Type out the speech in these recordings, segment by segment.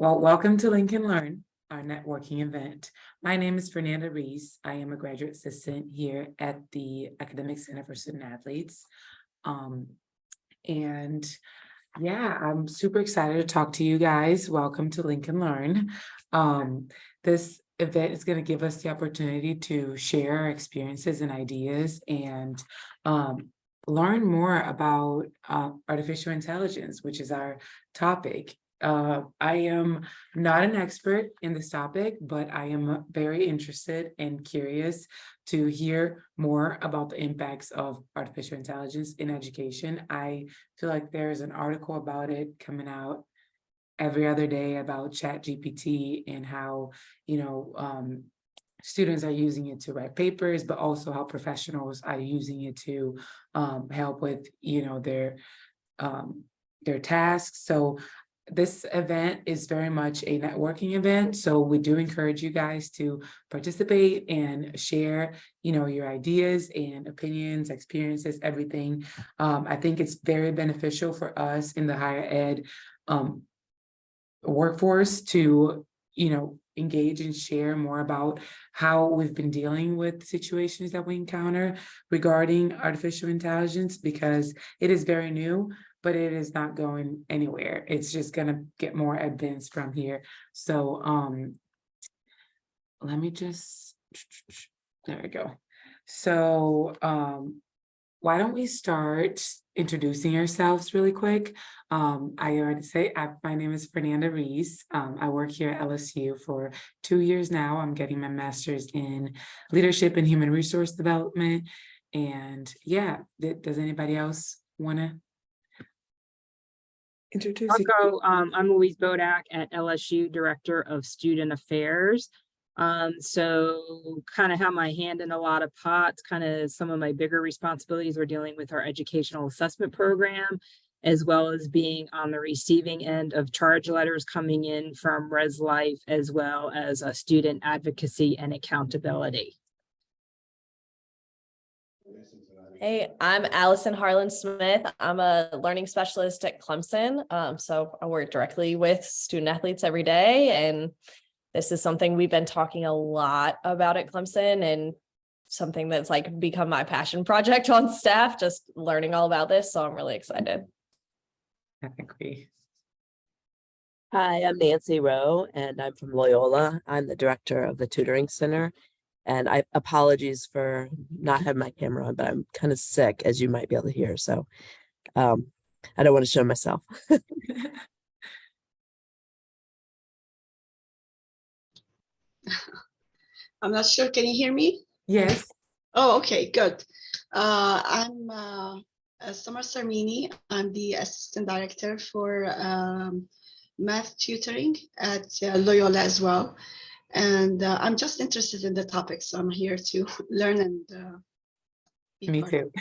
Well, welcome to Lincoln Learn, our networking event. My name is Fernanda Reese. I am a graduate assistant here at the Academic Center for Student Athletes. And yeah, I'm super excited to talk to you guys. Welcome to Lincoln Learn. This event is going to give us the opportunity to share our experiences and ideas and learn more about artificial intelligence, which is our topic. I am not an expert in this topic, but I am very interested and curious to hear more about the impacts of artificial intelligence in education. I feel like there's an article about it coming out every other day about ChatGPT and how, students are using it to write papers, but also how professionals are using it to help with, their tasks. So this event is very much a networking event. So we do encourage you guys to participate and share, your ideas and opinions, experiences, everything. I think it's very beneficial for us in the higher ed workforce to, engage and share more about how we've been dealing with situations that we encounter regarding artificial intelligence, because it is very new, but it is not going anywhere. It's just going to get more advanced from here. So let me just, there we go. So why don't we start introducing ourselves really quick? I already say, my name is Fernanda Reese. I work here at LSU for 2 years now. I'm getting my master's in leadership and human resource development. And yeah, does anybody else want to introduce you? I'm Louise Bodak at LSU, Director of Student Affairs. So kind of have my hand in a lot of pots. Kind of some of my bigger responsibilities are dealing with our educational assessment program, as well as being on the receiving end of charge letters coming in from Res Life, as well as student advocacy and accountability. Hey, I'm Allison Harlan Smith. I'm a learning specialist at Clemson. So I work directly with student athletes every day. And this is something we've been talking a lot about at Clemson, and something that's become my passion project on staff, just learning all about this. So I'm really excited. I agree. Hi, I'm Nancy Rowe, and I'm from Loyola. I'm the director of the tutoring center. And apologies for not having my camera on, but I'm kind of sick, as you might be able to hear. So I don't want to show myself. I'm not sure. Can you hear me? Yes. Oh, okay, good. I'm Summer Sarmini. I'm the assistant director for math tutoring at Loyola as well. And I'm just interested in the topic, so I'm here to learn and Me too.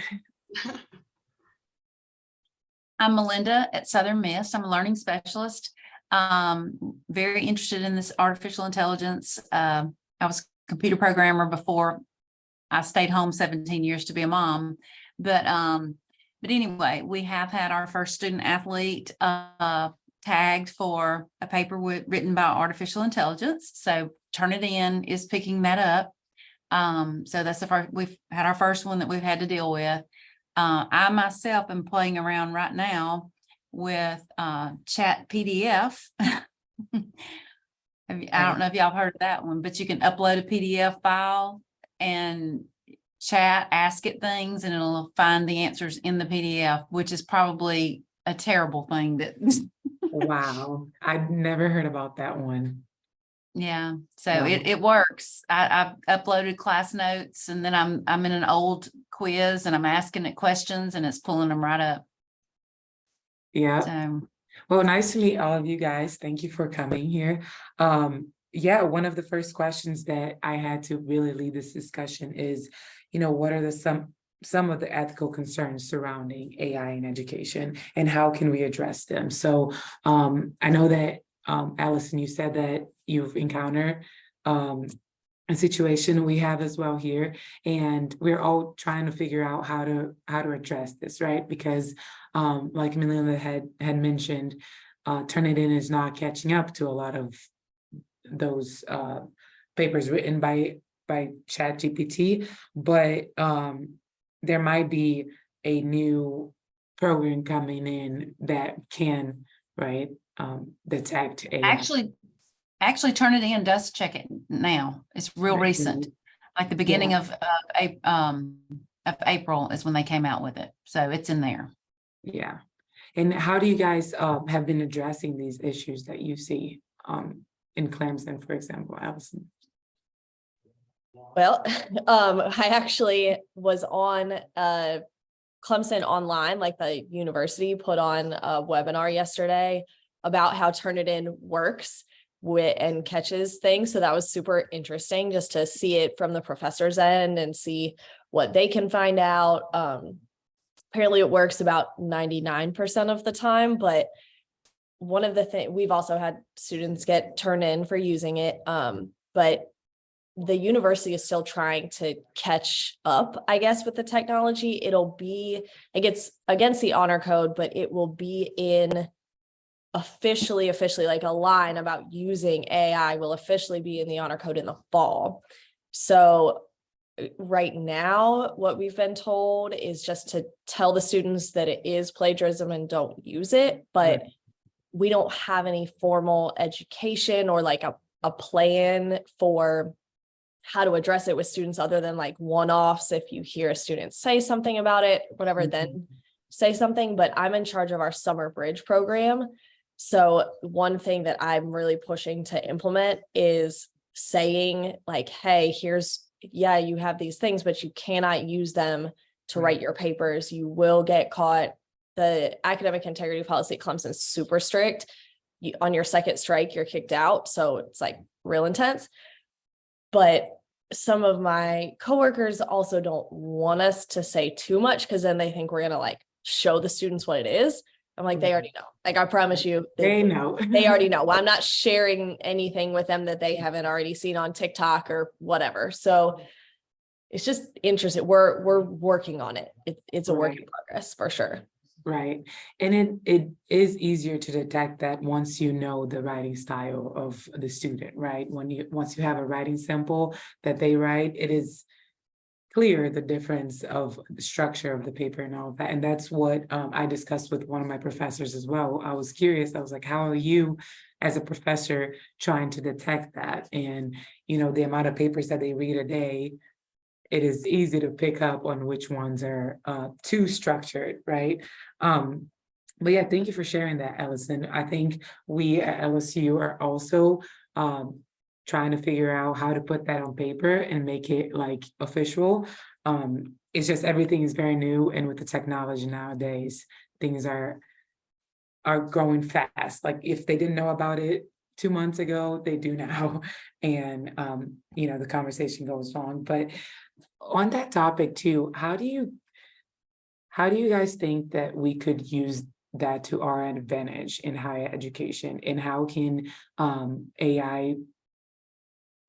I'm Melinda at Southern Miss. I'm a learning specialist. Very interested in this artificial intelligence. I was a computer programmer before I stayed home 17 years to be a mom. But anyway, we have had our first student athlete tagged for a paper written by artificial intelligence. So Turnitin is picking that up. So that's the first, we've had our first one that we've had to deal with. I myself am playing around right now with Chat PDF. I don't know if y'all heard of that one, but you can upload a PDF file and chat, ask it things, and it'll find the answers in the PDF, which is probably a terrible thing that Wow, I've never heard about that one. yeah, so Wow. it works. I've uploaded class notes, and then I'm in an old quiz and I'm asking it questions and it's pulling them right up. Yeah. So Well, nice to meet all of you guys. Thank you for coming here. Yeah, one of the first questions that I had to really lead this discussion is, what are some of the ethical concerns surrounding AI in education, and how can we address them? So I know that Allison, you said that you've encountered a situation we have as well here, and we're all trying to figure out how to address this, right? Because like Melinda had mentioned, Turnitin is not catching up to a lot of those papers written by ChatGPT, but there might be a new program coming in that can, right, detect AI. Turnitin does check it now. It's real Right. recent. Like the beginning of April is when they came out with it. So it's in there. Yeah. And how do you guys have been addressing these issues that you see in Clemson, for example, Allison? Well, I actually was on Clemson Online, like the university put on a webinar yesterday about how Turnitin works and catches things. So that was super interesting just to see it from the professor's end and see what they can find out. Apparently it works about 99% of the time, but one of the things, we've also had students get turned in for using it, but the university is still trying to catch up, I guess, with the technology. It gets against the honor code, but it will be in officially like a line about using AI will officially be in the honor code in the fall. So right now, what we've been told is just to tell the students that it is plagiarism and don't use it, but we don't have any formal education or like a plan for how to address it with students other than like one-offs. If you hear a student say something about it, whatever, then say something. But I'm in charge of our summer bridge program. So one thing that I'm really pushing to implement is saying like, hey, you have these things, but you cannot use them to write your papers. You will get caught. The academic integrity policy at Clemson is super strict. On your second strike, you're kicked out. So it's like real intense. But some of my coworkers also don't want us to say too much because then they think we're going to like show the students what it is. I'm like, they already know. Like, I promise you, They know. They already know. Well, I'm not sharing anything with them that they haven't already seen on TikTok or whatever. So it's just interesting. We're working on it. It's a work in progress for sure. Right. And it is easier to detect that once you know the writing style of the student, right? Once you have a writing sample that they write, it is clear the difference of the structure of the paper and all of that. And that's what I discussed with one of my professors as well. I was curious. I was like, how are you as a professor trying to detect that? And, the amount of papers that they read a day, it is easy to pick up on which ones are too structured, right? But yeah, thank you for sharing that, Allison. I think we at LSU are also trying to figure out how to put that on paper and make it like official. It's just everything is very new, and with the technology nowadays, things are growing fast. Like if they didn't know about it 2 months ago, they do now, and the conversation goes on. But on that topic too, how do you guys think that we could use that to our advantage in higher education, and how can AI,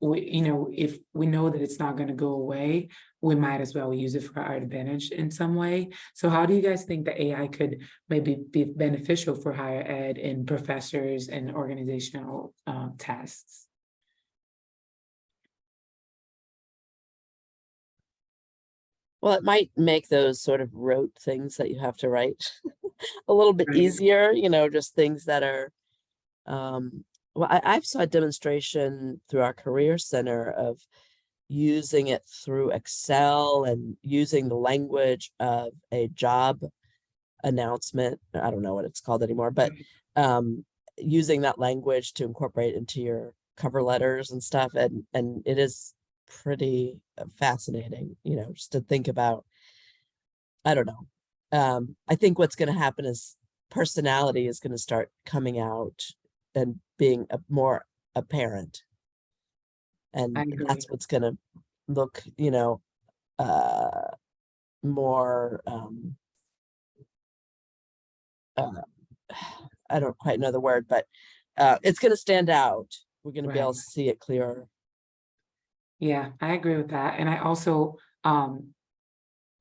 if we know that it's not going to go away, we might as well use it for our advantage in some way. So how do you guys think that AI could maybe be beneficial for higher ed and professors and organizational tasks? Well, it might make those sort of rote things that you have to write a little bit Right. easier, just things that are, well, I've saw a demonstration through our career center of using it through Excel and using the language of a job announcement. I don't know what it's called anymore, but using that language to incorporate into your cover letters and stuff. And it is pretty fascinating, just to think about. I don't know. I think what's going to happen is personality is going to start coming out and being more apparent. And I agree. that's what's going to look, more, I don't quite know the word, but it's going to stand out. We're going to be able to see it clearer. Yeah, I agree with that. And I also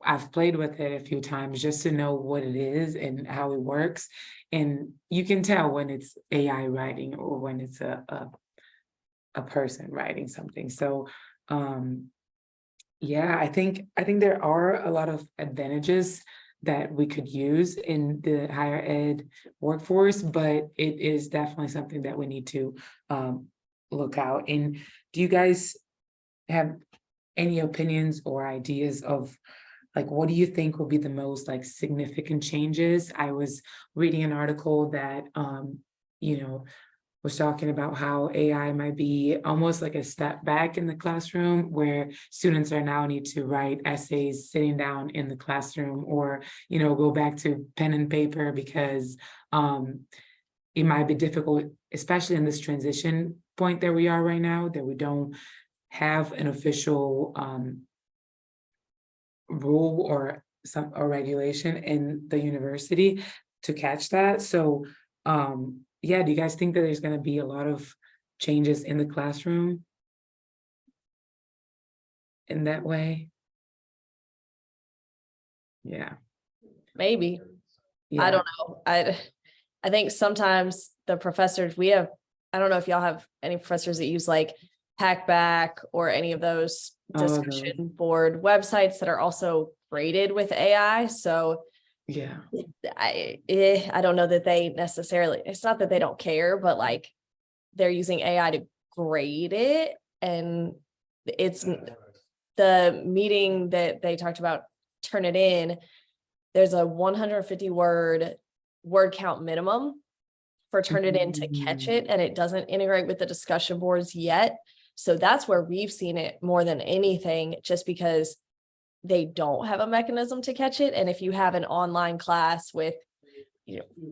I've played with it a few times just to know what it is and how it works. And you can tell when it's AI writing or when it's a person writing something. So yeah, I think there are a lot of advantages that we could use in the higher ed workforce, but it is definitely something that we need to look out. And do you guys have any opinions or ideas of like what do you think will be the most like significant changes? I was reading an article that you know, was talking about how AI might be almost like a step back in the classroom where students are now need to write essays sitting down in the classroom or, go back to pen and paper because it might be difficult, especially in this transition point that we are right now, that we don't have an official rule or regulation in the university to catch that. So yeah, do you guys think that there's going to be a lot of changes in the classroom in that way? Yeah. Maybe. Yeah. I don't know. I think sometimes the professors I don't know if y'all have any professors that use like Hackback or any of those Oh, no. discussion board websites that are also graded with AI. So Yeah. I don't know that they necessarily, it's not that they don't care, but like they're using AI to grade it. And it's the meeting that they talked about, Turnitin, there's a 150 word count minimum for Turnitin to catch it, and it doesn't integrate with the discussion boards yet. So that's where we've seen it more than anything, just because they don't have a mechanism to catch it. And if you have an online class with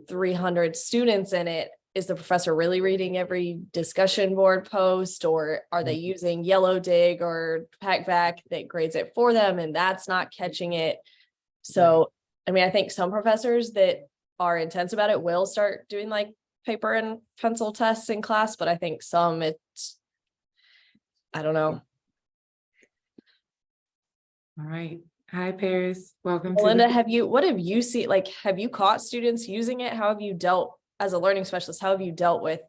300 students in it, is the professor really reading every discussion board post, or are they using Yellow Dig or Packback that grades it for them and that's not catching it? So I mean, I think some professors that are intense about it will start doing like paper and pencil tests in class, but I think some I don't know. All right. Hi, Paris. Welcome Melinda, to what have you seen? Like, have you caught students using it? How have you dealt as a learning specialist? How have you dealt with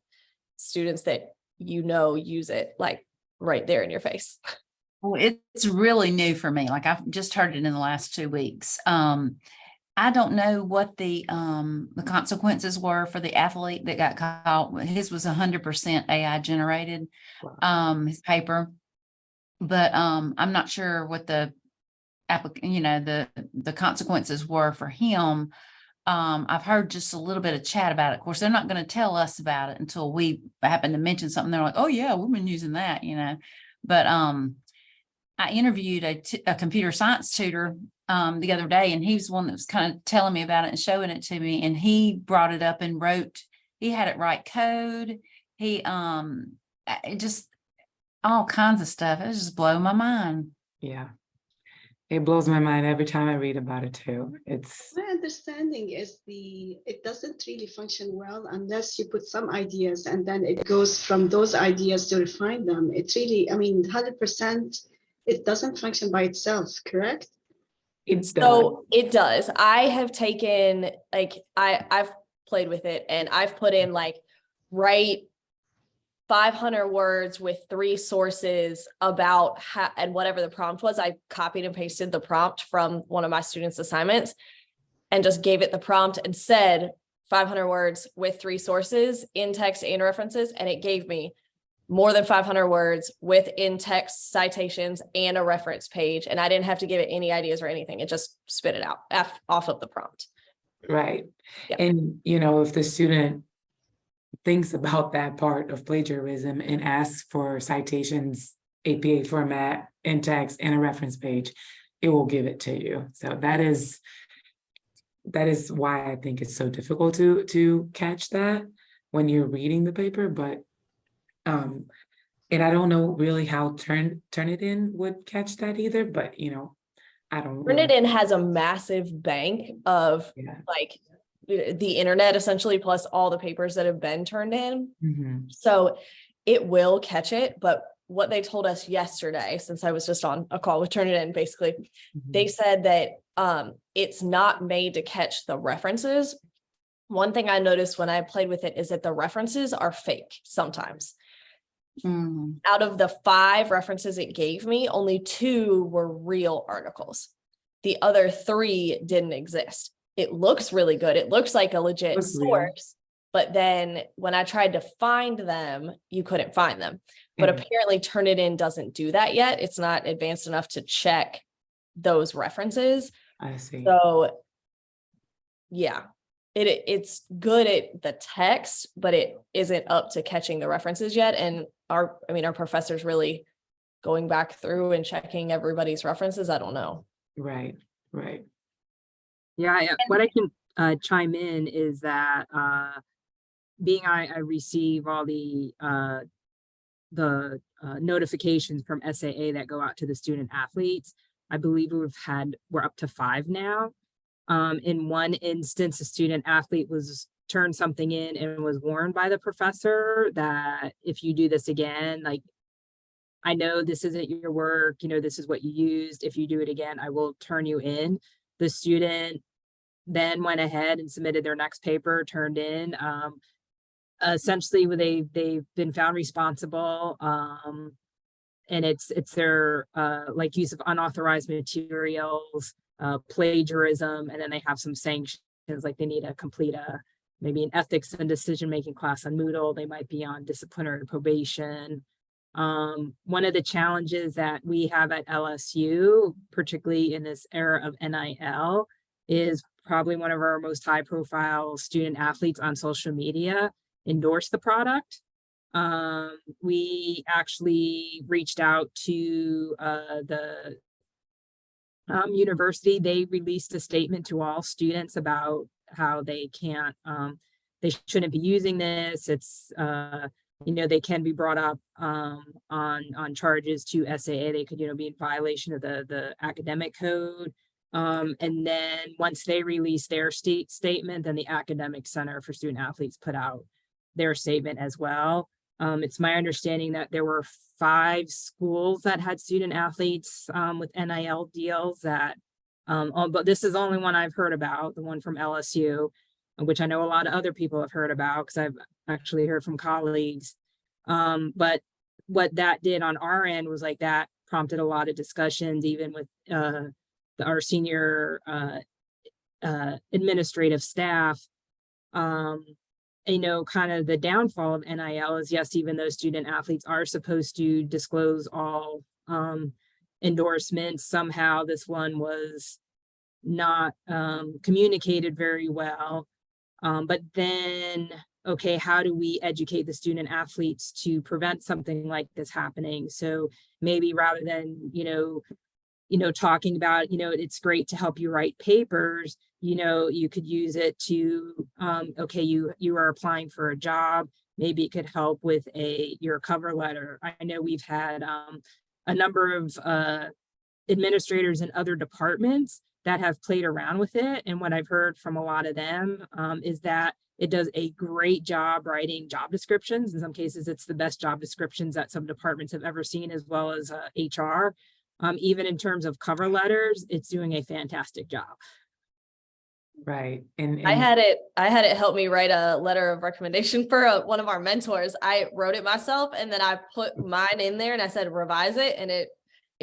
students that use it like right there in your face? Well, it's really new for me. Like I've just heard it in the last 2 weeks. I don't know what the consequences were for the athlete that got caught. His was 100% AI generated, his paper, but I'm not sure what the the consequences were for him. I've heard just a little bit of chat about it. Of course, they're not going to tell us about it until we happen to mention something. They're like, oh yeah, we've been using that, but I interviewed a computer science tutor the other day, and he was one that was kind of telling me about it and showing it to me. And he brought it up and he had it write code. It just all kinds of stuff. It was just blowing my mind. Yeah. It blows my mind every time I read about it too. My understanding is it doesn't really function well unless you put some ideas and then it goes from those ideas to refine them. It really, 100%, it doesn't function by itself, correct? So it does. I have taken I've played with it and I've put in like write 500 words with 3 sources about how, and whatever the prompt was, I copied and pasted the prompt from one of my students' assignments and just gave it the prompt and said 500 words with 3 sources in text and references. And it gave me more than 500 words with in-text citations and a reference page. And I didn't have to give it any ideas or anything. It just spit it out off of the prompt. Right. Yep. And, if the student thinks about that part of plagiarism and asks for citations, APA format, in text, and a reference page, it will give it to you. So that is why I think it's so difficult to catch that when you're reading the paper. But and I don't know really how Turnitin would catch that either, but I don't really. Turnitin has a massive bank of like the internet essentially, plus all the papers that have been turned in. Mm-hmm. So it will catch it, but what they told us yesterday, since I was just on a call with Turnitin, basically, Mhm. they said that it's not made to catch the references. One thing I noticed when I played with it is that the references are fake sometimes. Mhm. Out of the 5 references it gave me, only 2 were real articles. The other 3 didn't exist. It looks really good. It looks like a legit Looks real. source, but then when I tried to find them, you couldn't find them. But Mhm. apparently Turnitin doesn't do that yet. It's not advanced enough to check those references. I see. So yeah, it's good at the text, but it isn't up to catching the references yet. And our professor's really going back through and checking everybody's references. I don't know. Right, right. Yeah, what I can chime in is that being I receive all the notifications from SAA that go out to the student athletes. I believe we're up to 5 now. In one instance, a student athlete turned something in and was warned by the professor that if you do this again, like, I know this isn't your work, this is what you used. If you do it again, I will turn you in. The student then went ahead and submitted their next paper, turned in. Essentially, they've been found responsible. And it's their like use of unauthorized materials, plagiarism, and then they have some sanctions, like they need to complete maybe an ethics and decision-making class on Moodle. They might be on disciplinary probation. One of the challenges that we have at LSU, particularly in this era of NIL, is probably one of our most high-profile student athletes on social media endorse the product. We actually reached out to the university. They released a statement to all students about how they shouldn't be using this. It's they can be brought up on charges to SAA. They could be in violation of the academic code. And then once they release their statement, then the Academic Center for Student Athletes put out their statement as well. It's my understanding that there were 5 schools that had student athletes with NIL deals that, but this is the only one I've heard about, the one from LSU, which I know a lot of other people have heard about because I've actually heard from colleagues. But what that did on our end was like that prompted a lot of discussions, even with our senior administrative staff. Kind of the downfall of NIL is, yes, even though student athletes are supposed to disclose all endorsements, somehow this one was not communicated very well. But then, okay, how do we educate the student athletes to prevent something like this happening? So maybe rather than, talking about, it's great to help you write papers, you could use it to, okay, you are applying for a job. Maybe it could help with your cover letter. I know we've had a number of administrators in other departments that have played around with it. And what I've heard from a lot of them is that it does a great job writing job descriptions. In some cases, it's the best job descriptions that some departments have ever seen, as well as HR. Even in terms of cover letters, it's doing a fantastic job. Right. And I had it help me write a letter of recommendation for one of our mentors. I wrote it myself and then I put mine in there and I said, revise it. And it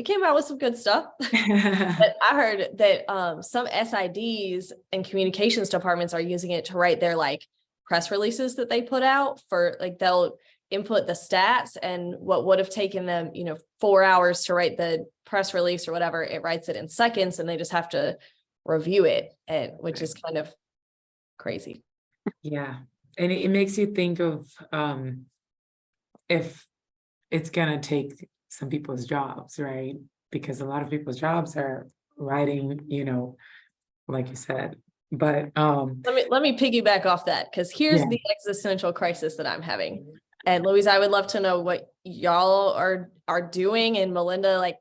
came out with some good stuff. But I heard that some SIDs and communications departments are using it to write their like press releases that they put out for like, they'll input the stats, and what would have taken them, 4 hours to write the press release or whatever, it writes it in seconds and they just have to review it, and which is kind of crazy. Yeah. And it makes you think of if it's gonna take some people's jobs, right? Because a lot of people's jobs are writing, like you said. But Let me piggyback off that, because here's Yeah. the existential crisis that I'm having. And Louise, I would love to know what y'all are doing. And Melinda, like,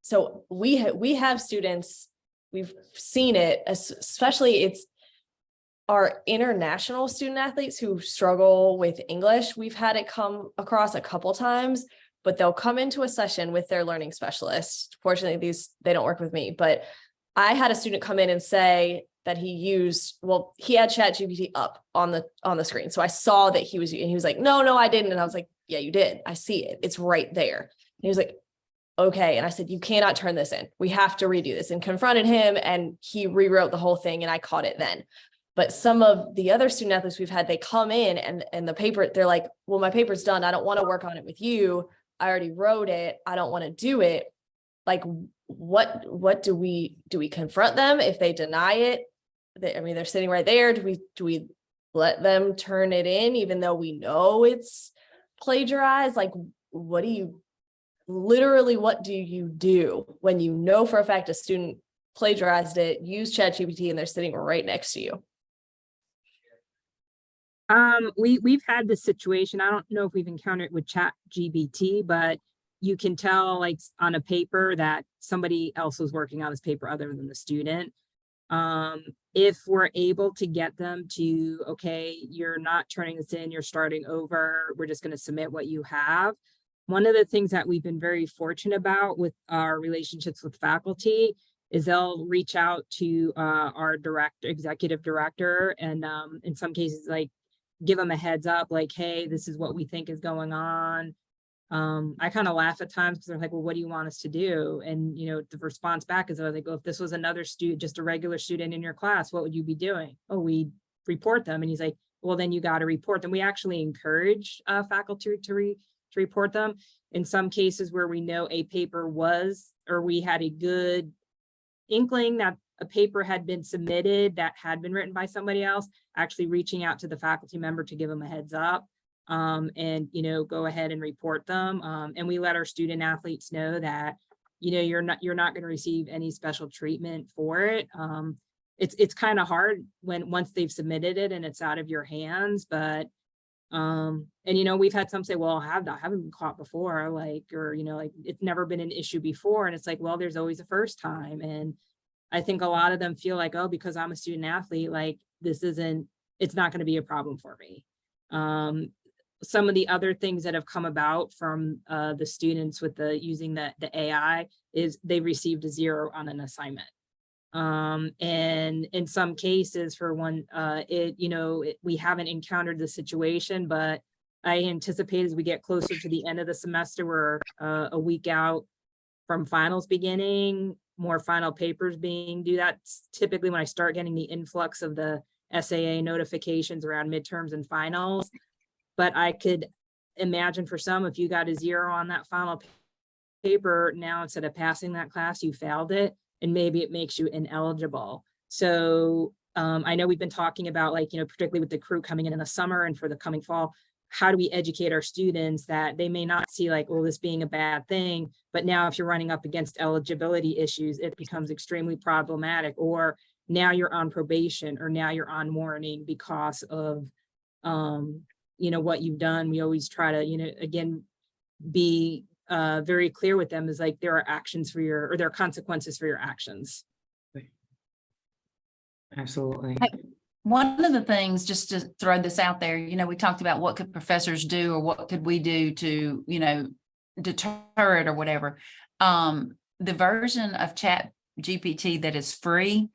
so we have students, we've seen it, especially our international student athletes who struggle with English, we've had it come across a couple times, but they'll come into a session with their learning specialist. Fortunately, they don't work with me, but I had a student come in and say that he had ChatGPT up on the screen. So I saw that and he was like, no, I didn't. And I was like, yeah, you did. I see it. It's right there. And he was like, okay. And I said, you cannot turn this in. We have to redo this, and confronted him, and he rewrote the whole thing, and I caught it then. But some of the other student athletes we've had, they come in and the paper, they're like, well, my paper's done. I don't want to work on it with you. I already wrote it. I don't want to do it. Like, what do we confront them if they deny it? They're sitting right there. Do we let them turn it in even though we know it's plagiarized? Like, what do you do when you know for a fact a student plagiarized it, used ChatGPT, and they're sitting right next to you? We've had this situation. I don't know if we've encountered it with ChatGPT, but you can tell, like, on a paper that somebody else was working on this paper other than the student. If we're able to get them to, okay, you're not turning this in, you're starting over, we're just going to submit what you have. One of the things that we've been very fortunate about with our relationships with faculty is they'll reach out to our executive director, and in some cases, like, give them a heads up, like, hey, this is what we think is going on. I kind of laugh at times because they're like, well, what do you want us to do? And, the response back is, I was like, well, if this was another student, just a regular student in your class, what would you be doing? Oh, we report them. And he's like, well, then you got to report them. We actually encourage faculty to report them. In some cases where we know a paper we had a good inkling that a paper had been submitted that had been written by somebody else, actually reaching out to the faculty member to give them a heads up, and go ahead and report them. And we let our student athletes know that you're not going to receive any special treatment for it. It's kind of hard once they've submitted it and it's out of your hands, but and we've had some say, well, I haven't been caught before, like, or like, it's never been an issue before. And it's like, well, there's always a first time. And I think a lot of them feel like, oh, because I'm a student athlete, like, it's not going to be a problem for me. Some of the other things that have come about from the students with using the AI is they received a 0 on an assignment. And in some cases, for one, we haven't encountered the situation, but I anticipate as we get closer to the end of the semester, we're a week out from finals beginning, more final papers being due. That's typically when I start getting the influx of the SAA notifications around midterms and finals. But I could imagine for some, if you got a 0 on that final paper, now instead of passing that class, you failed it, and maybe it makes you ineligible. So I know we've been talking about, like, particularly with the crew coming in the summer and for the coming fall, how do we educate our students that they may not see, like, well, this being a bad thing, but now if you're running up against eligibility issues, it becomes extremely problematic, or now you're on probation, or now you're on warning because of what you've done. We always try to, again, be very clear with them, is like, there are consequences for your actions. Absolutely. One of the things, just to throw this out there, we talked about what could professors do, or what could we do to, deter it or whatever. The version of ChatGPT that is free,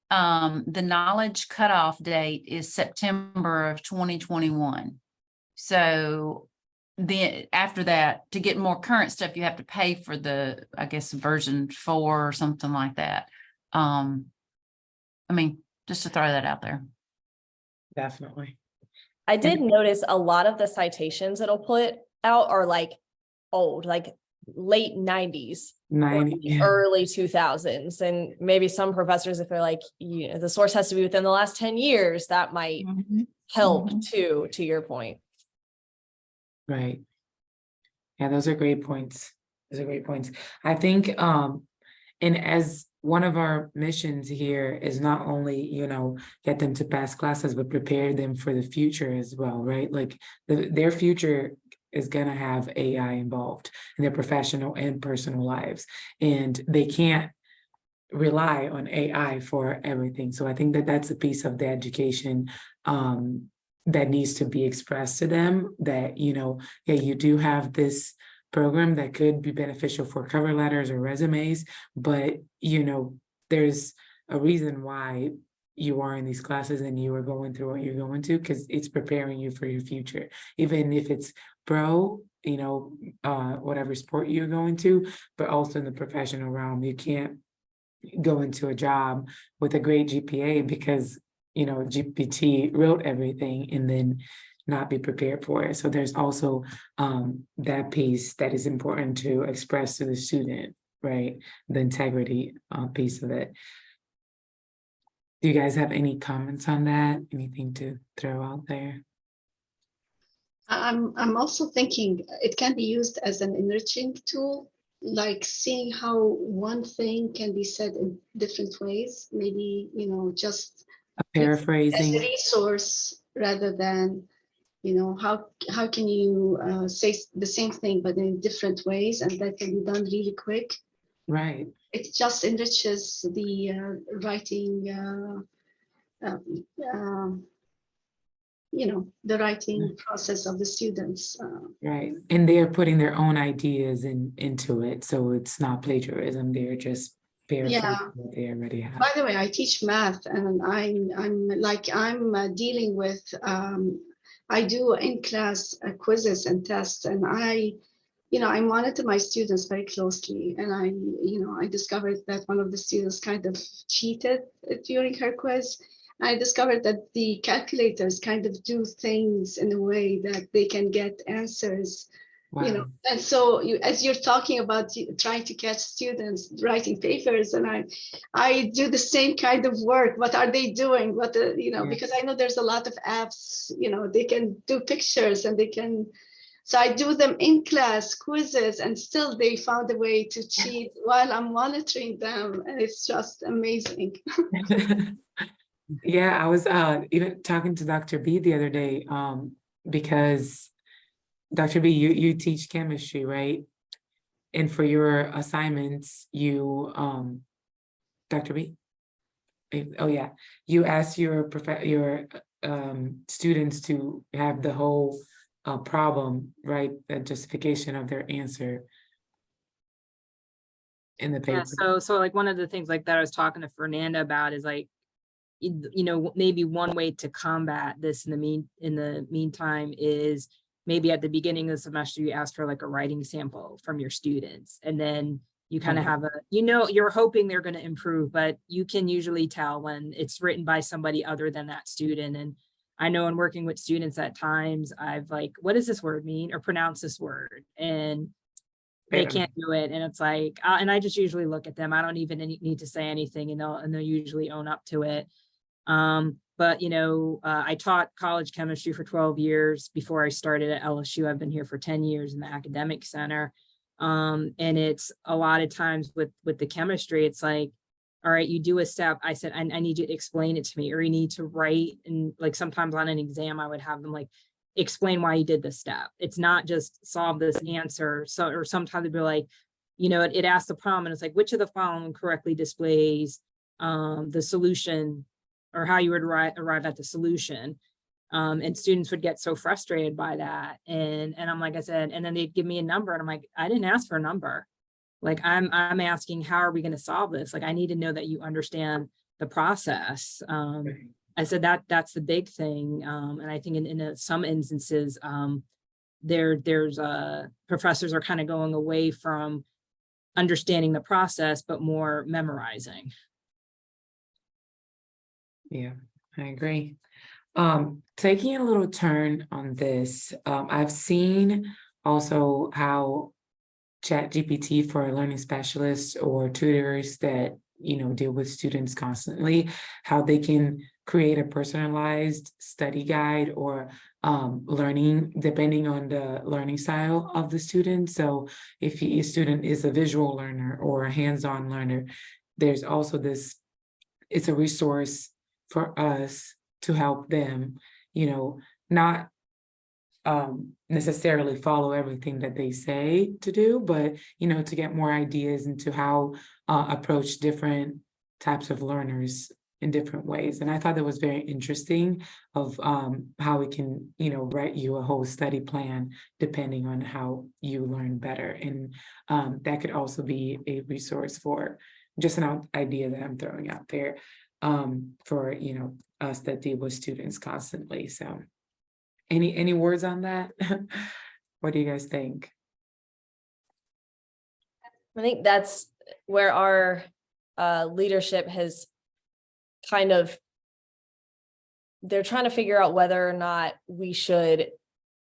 the knowledge cutoff date is September of 2021. So then after that, to get more current stuff, you have to pay for the, I guess, version 4 or something like that. Just to throw that out there. Definitely. I did notice a lot of the citations it'll put out are like old, like late 90s, early 2000s. And maybe some professors, if they're like, the source has to be within the last 10 years, that might help too, to your point. Right. Yeah, those are great points. I think, and as one of our missions here is not only, get them to pass classes, but prepare them for the future as well, right? Like, their future is going to have AI involved in their professional and personal lives. And they can't rely on AI for everything. So I think that that's a piece of the education that needs to be expressed to them, that, you know, yeah, you do have this program that could be beneficial for cover letters or resumes, but, you know, there's a reason why you are in these classes and you are going through what you're going to, because it's preparing you for your future, even if it's pro, you know, whatever sport you're going to, but also in the professional realm. You can't go into a job with a great GPA because, you know, GPT wrote everything and then not be prepared for it. So there's also that piece that is important to express to the student, right? The integrity piece of it. Do you guys have any comments on that? Anything to throw out there? I'm also thinking it can be used as an enriching tool, like seeing how one thing can be said in different ways. Maybe, you know, just as a Paraphrasing, resource rather than, you know, how can you say the same thing but in different ways, and that can be done really quick. right? It just enriches the writing, you know, the writing process of the students. Right. And they're putting their own ideas into it. So it's not plagiarism. They're just paraphrasing Yeah. what they already have. By the way, I teach math, and I'm dealing with I do in class quizzes and tests, and I monitor my students very closely, and I discovered that one of the students kind of cheated during her quiz. I discovered that the calculators kind of do things in a way that they can get answers, you know. Wow. And so as you're talking about trying to catch students writing papers, and I do the same kind of work. What are they doing? Yes. Because I know there's a lot of apps, you know, they can do pictures and they can. So I do them in class quizzes, and still they found a way to cheat while I'm monitoring them. And it's just amazing. Yeah, I was even talking to Dr. B the other day, because Dr. B, you teach chemistry, right? And for your assignments, you Dr. B? Oh yeah, you ask your students to have the whole problem, right? The justification of their answer in the Yeah, paper. so like one of the things like that I was talking to Fernanda about is like, you know, maybe one way to combat this in the meantime is maybe at the beginning of the semester, you ask for like a writing sample from your students, and then you kind of have you're hoping they're going to improve, but you can usually tell when it's written by somebody other than that student. And I know in working with students at times, I've like, what does this word mean, or pronounce this word? And they can't do it. And it's like, and I just usually look at them. I don't even need to say anything, and they'll usually own up to it. But I taught college chemistry for 12 years before I started at LSU. I've been here for 10 years in the academic center. And it's a lot of times with the chemistry, it's like, all right, you do a step. I said, I need you to explain it to me, or you need to write. And like sometimes on an exam, I would have them like, explain why you did this step. It's not just solve this answer. So, or sometimes they'd be like, it asks the problem, and it's like, which of the following correctly displays the solution, or how you would arrive at the solution. And students would get so frustrated by that. And I'm like I said, and then they'd give me a number, and I'm like, I didn't ask for a number. Like I'm asking, how are we going to solve this? Like, I need to know that you understand the process. I said that's the big thing. And I think in some instances, there's professors are kind of going away from understanding the process, but more memorizing. Yeah, I agree. Taking a little turn on this, I've seen also how ChatGPT for learning specialists or tutors that deal with students constantly, how they can create a personalized study guide or learning depending on the learning style of the student. So if a student is a visual learner or a hands-on learner, there's also this, it's a resource for us to help them, not necessarily follow everything that they say to do, but, to get more ideas into how approach different types of learners in different ways. And I thought that was very interesting of how we can, write you a whole study plan depending on how you learn better. And that could also be a resource for just an idea that I'm throwing out there for, us that deal with students constantly. So any words on that? What do you guys think? I think that's where our leadership has kind of, they're trying to figure out whether or not we should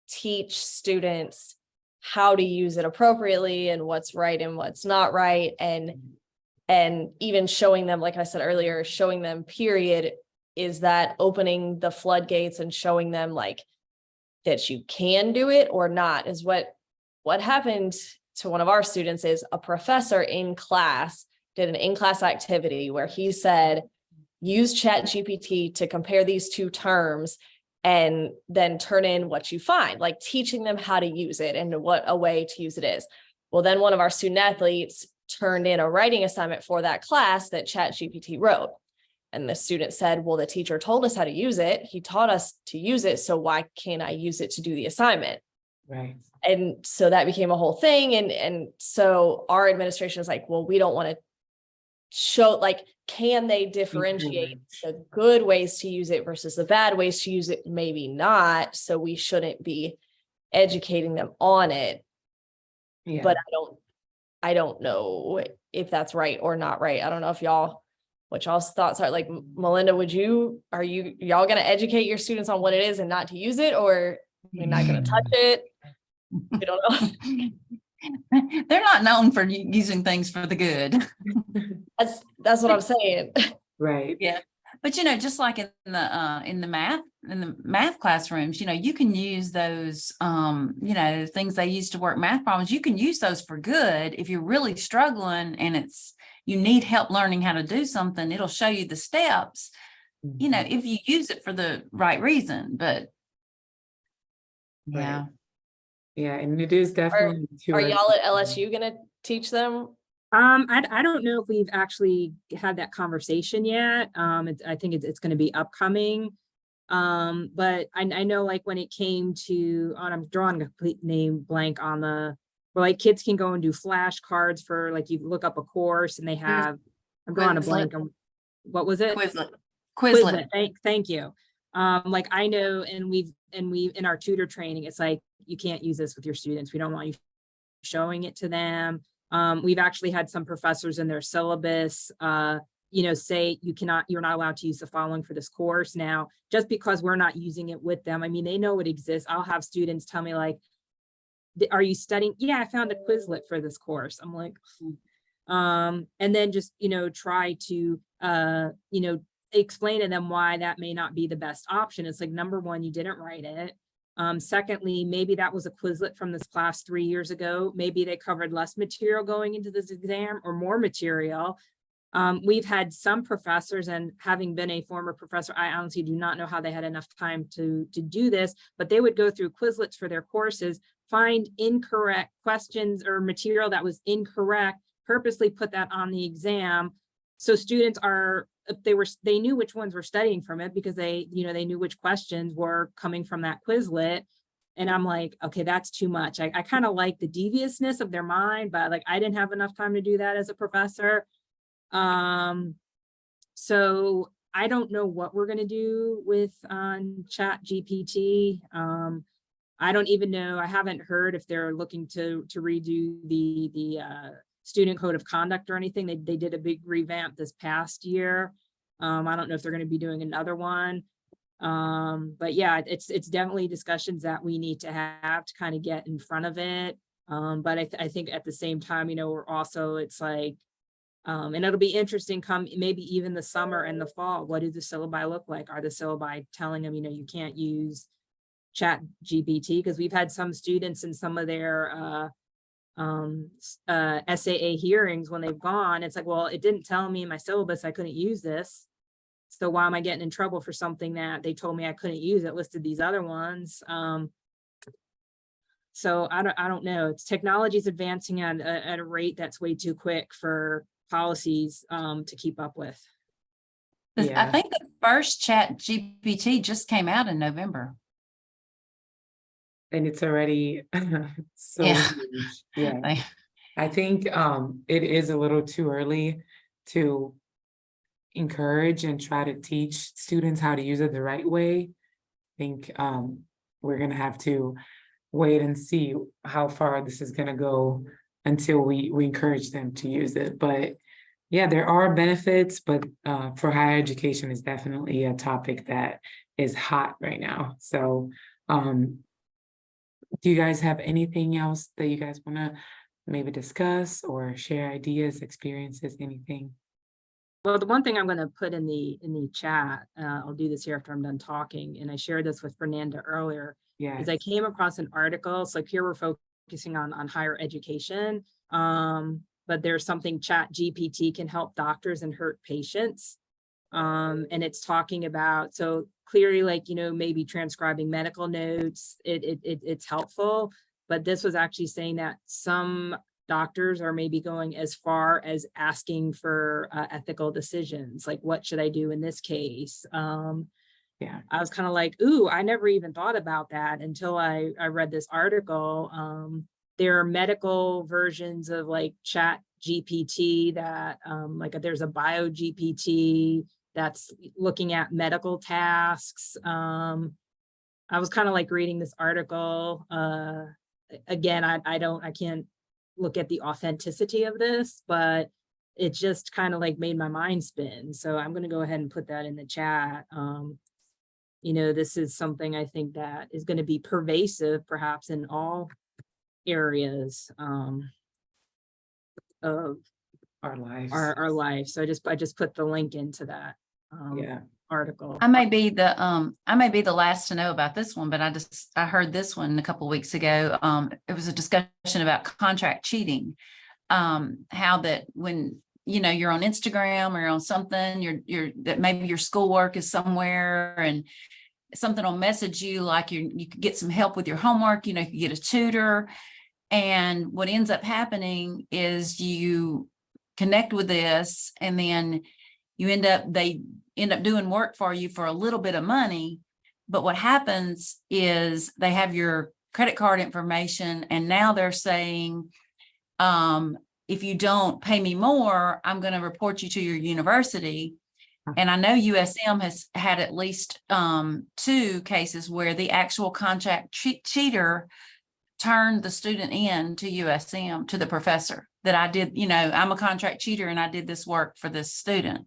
teach students how to use it appropriately and what's right and what's not right. And even showing them, like I said earlier, showing them period, is that opening the floodgates and showing them like that you can do it or not. Is what happened to one of our students is a professor in class did an in-class activity where he said, use ChatGPT to compare these two terms and then turn in what you find, like teaching them how to use it and what a way to use it is. Well, then one of our student athletes turned in a writing assignment for that class that ChatGPT wrote. And the student said, well, the teacher told us how to use it. He taught us to use it. So why can't I use it to do the assignment? Right. And so that became a whole thing. And so our administration is like, well, we don't want to show, like, can they differentiate the good ways to use it versus the bad ways to use it? Maybe not. So we shouldn't be educating them on it. Yeah. But I don't know if that's right or not right. I don't know if what y'all's thoughts are. Like, Melinda, are y'all going to educate your students on what it is and not to use it, or we're not going to touch it? We don't know. They're not known for using things for the good. That's what I'm saying. Right. Yeah. But just like in the math classrooms, you can use those things they use to work math problems. You can use those for good. If you're really struggling and you need help learning how to do something, it'll show you the steps, if you use it for the right reason. But yeah. Right. Yeah, and it is definitely. Are y'all at LSU gonna teach them? I don't know if we've actually had that conversation yet. I think it's going to be upcoming. But I know, like, when it came to, I'm drawing a complete name blank on where like kids can go and do flashcards for, like, you look up a course and they have, I'm drawing a blank on, what was it? Quizlet. Thank you. Like, I know, and we in our tutor training, it's like, you can't use this with your students. We don't want you showing it to them. We've actually had some professors in their syllabus, say you're not allowed to use the following for this course. Now, just because we're not using it with them, I mean, they know it exists. I'll have students tell me, like, are you studying? Yeah, I found a Quizlet for this course. I'm like, and then just, try to, explain to them why that may not be the best option. It's like, number one, you didn't write it. Secondly, maybe that was a Quizlet from this class 3 years ago. Maybe they covered less material going into this exam or more material. We've had some professors, and having been a former professor, I honestly do not know how they had enough time to do this, but they would go through Quizlets for their courses, find incorrect questions or material that was incorrect, purposely put that on the exam. So students they knew which ones were studying from it because they knew which questions were coming from that Quizlet. And I'm like, okay, that's too much. I kind of like the deviousness of their mind, but, like, I didn't have enough time to do that as a professor. So I don't know what we're going to do with ChatGPT. I don't even know. I haven't heard if they're looking to redo the student code of conduct or anything. They did a big revamp this past year. I don't know if they're going to be doing another one. But yeah, it's definitely discussions that we need to have to kind of get in front of it. But I think at the same time, we're also, it's like, and it'll be interesting come maybe even the summer and the fall. What do the syllabi look like? Are the syllabi telling them, you can't use ChatGPT? Because we've had some students in some of their SAA hearings, when they've gone, it's like, well, it didn't tell me in my syllabus I couldn't use this. So why am I getting in trouble for something that they told me I couldn't use? It listed these other ones. So I don't know. It's technology is advancing at a rate that's way too quick for policies to keep up with. I Yeah. think the first Chat GPT just came out in November. And it's already so Yeah. huge. Yeah. I think it is a little too early to encourage and try to teach students how to use it the right way. I think we're gonna have to wait and see how far this is gonna go until we encourage them to use it. But yeah, there are benefits, but for higher education is definitely a topic that is hot right now. So do you guys have anything else that you guys want to maybe discuss or share ideas, experiences, anything? Well, the one thing I'm going to put in the chat, I'll do this here after I'm done talking, and I shared this with Fernanda earlier, Yeah. is I came across an article. So like here we're focusing on higher education, but there's something Chat GPT can help doctors and hurt patients. And it's talking about, so clearly, like, you know, maybe transcribing medical notes, it's helpful, but this was actually saying that some doctors are maybe going as far as asking for ethical decisions, like what should I do in this case? Yeah. I was kind of like, ooh, I never even thought about that until I read this article. There are medical versions of like Chat GPT that like there's a Bio GPT that's looking at medical tasks. I was kind of like reading this article. Again, I can't look at the authenticity of this, but it just kind of like made my mind spin. So I'm going to go ahead and put that in the chat. You know, this is something I think that is going to be pervasive, perhaps in all areas of Our lives. our life. So I just put the link into that Yeah. article. I may be the last to know about this one, but I heard this one a couple of weeks ago. It was a discussion about contract cheating. How that when you know you're on Instagram or you're on something, you're that maybe your schoolwork is somewhere and something will message you like you could get some help with your homework, you know, you could get a tutor. And what ends up happening is you connect with this and then they end up doing work for you for a little bit of money. But what happens is they have your credit card information and now they're saying, if you don't pay me more, I'm going to report you to your university. And I know USM has had at least 2 cases where the actual contract cheater turned the student in to USM, to the professor, that I did, you know, I'm a contract cheater and I did this work for this student.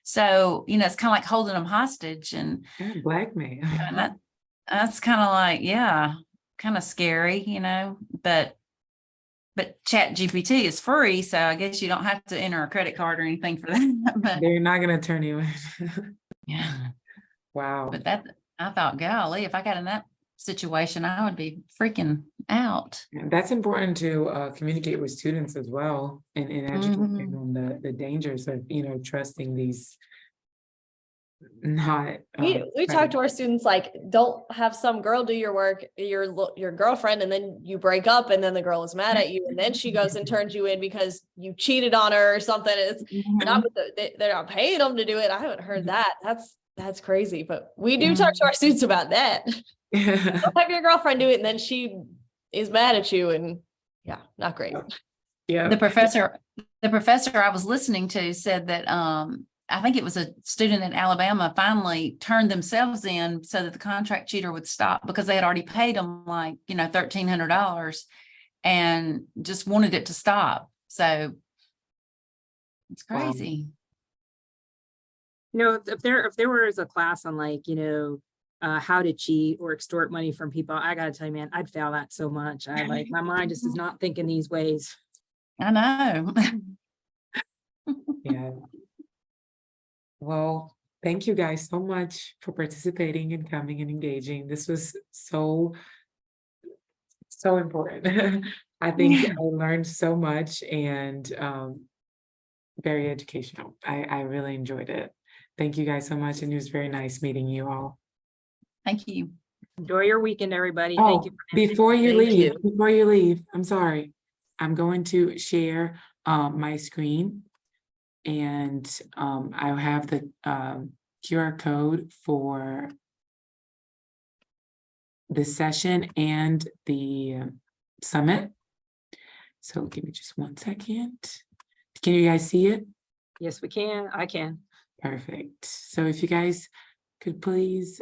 So, you know, it's kind of like holding them hostage and Blackmail. and that's kind of like, yeah, kind of scary, you know, but Chat GPT is free. So I guess you don't have to enter a credit card or anything for that. But They're not going to turn you in. yeah, Wow. but I thought, golly, if I got in that situation, I would be freaking out. That's important to communicate with students as well and educate them on the dangers of, you know, trusting these not. We talk to our students like, don't have some girl do your work, your girlfriend, and then you break up, and then the girl is mad at you, and then she goes and turns you in because you cheated on her or something. It's not they're not paying them to do it. I haven't heard that. That's crazy, but we do talk to our students about that. Don't have your girlfriend do it, and then she is mad at you, and yeah, not great. Yeah. The professor I was listening to said that I think it was a student in Alabama finally turned themselves in so that the contract cheater would stop because they had already paid them like, you know, $1,300 and just wanted it to stop. So it's crazy. You know, if there was a class on like, you know, how to cheat or extort money from people, I gotta tell you, man, I'd fail that so much. I like my mind just is not thinking these ways. I know. Yeah. Well, thank you guys so much for participating and coming and engaging. This was so important. I think I learned so much and very educational. I really enjoyed it. Thank you guys so much. And it was very nice meeting you all. Thank you. Enjoy your weekend, everybody. Oh, Thank you. before you Thank leave, you. I'm sorry. I'm going to share my screen. And I'll have the QR code for the session and the summit. So give me just 1 second. Can you guys see it? Yes, we can. I can. Perfect. So if you guys could please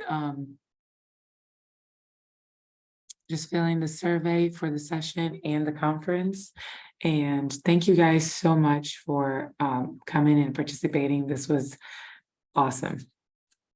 just fill in the survey for the session and the conference. And thank you guys so much for coming and participating. This was awesome.